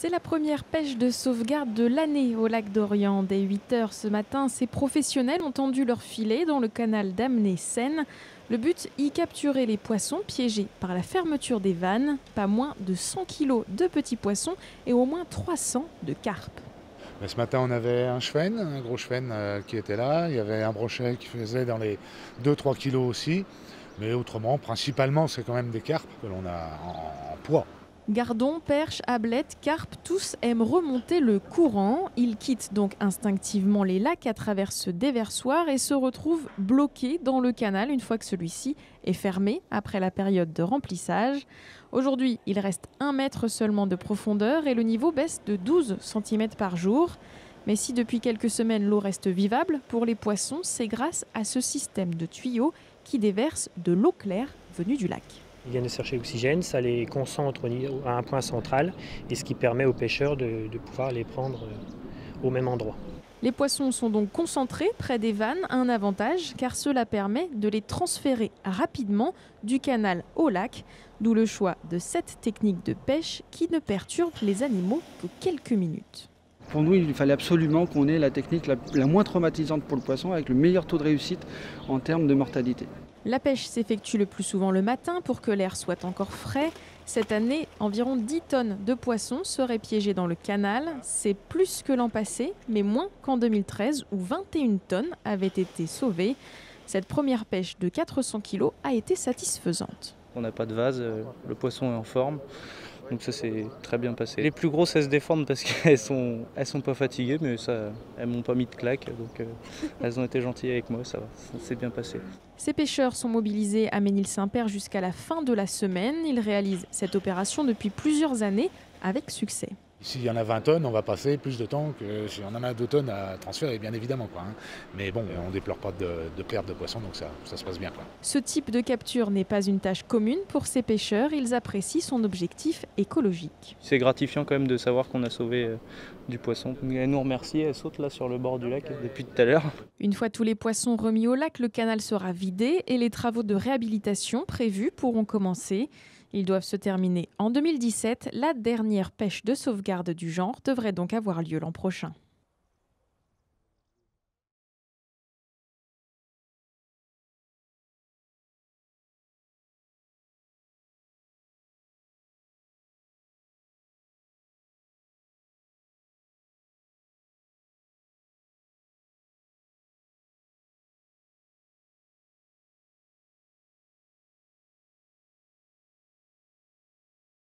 C'est la première pêche de sauvegarde de l'année au lac d'Orient. Dès 8 heures ce matin, ces professionnels ont tendu leur filet dans le canal d'Amney-Seine. Le but, y capturer les poissons piégés par la fermeture des vannes. Pas moins de 100 kg de petits poissons et au moins 300 de carpes. Ce matin, on avait un chevenne, un gros chevenne qui était là. Il y avait un brochet qui faisait dans les 2-3 kilos aussi. Mais autrement, principalement, c'est quand même des carpes que l'on a en poids. Gardons, perches, ablettes, carpes, tous aiment remonter le courant. Ils quittent donc instinctivement les lacs à travers ce déversoir et se retrouvent bloqués dans le canal une fois que celui-ci est fermé après la période de remplissage. Aujourd'hui, il reste 1 mètre seulement de profondeur et le niveau baisse de 12 cm par jour. Mais si depuis quelques semaines l'eau reste vivable, pour les poissons, c'est grâce à ce système de tuyaux qui déverse de l'eau claire venue du lac. Ils viennent de chercher l'oxygène, ça les concentre à un point central et ce qui permet aux pêcheurs de pouvoir les prendre au même endroit. Les poissons sont donc concentrés près des vannes, un avantage car cela permet de les transférer rapidement du canal au lac, d'où le choix de cette technique de pêche qui ne perturbe les animaux que quelques minutes. Pour nous, il fallait absolument qu'on ait la technique la moins traumatisante pour le poisson avec le meilleur taux de réussite en termes de mortalité. La pêche s'effectue le plus souvent le matin pour que l'air soit encore frais. Cette année, environ 10 tonnes de poissons seraient piégés dans le canal. C'est plus que l'an passé, mais moins qu'en 2013 où 21 tonnes avaient été sauvées. Cette première pêche de 400 kg a été satisfaisante. On n'a pas de vase, le poisson est en forme, donc ça s'est très bien passé. Les plus grosses, elles se défendent parce qu'elles sont pas fatiguées, mais ça, elles m'ont pas mis de claque, donc elles ont été gentilles avec moi, ça s'est bien passé. Ces pêcheurs sont mobilisés à Ménil-Saint-Père jusqu'à la fin de la semaine. Ils réalisent cette opération depuis plusieurs années avec succès. S'il y en a 20 tonnes, on va passer plus de temps que si on en a 2 tonnes à transférer, bien évidemment. Mais bon, on ne déplore pas de perte de poissons, donc ça se passe bien. Ce type de capture n'est pas une tâche commune pour ces pêcheurs. Ils apprécient son objectif écologique. C'est gratifiant quand même de savoir qu'on a sauvé du poisson. Elle nous remercie, elle saute là sur le bord du lac depuis tout à l'heure. Une fois tous les poissons remis au lac, le canal sera vidé et les travaux de réhabilitation prévus pourront commencer. Ils doivent se terminer en 2017. La dernière pêche de sauvegarde du genre devrait donc avoir lieu l'an prochain.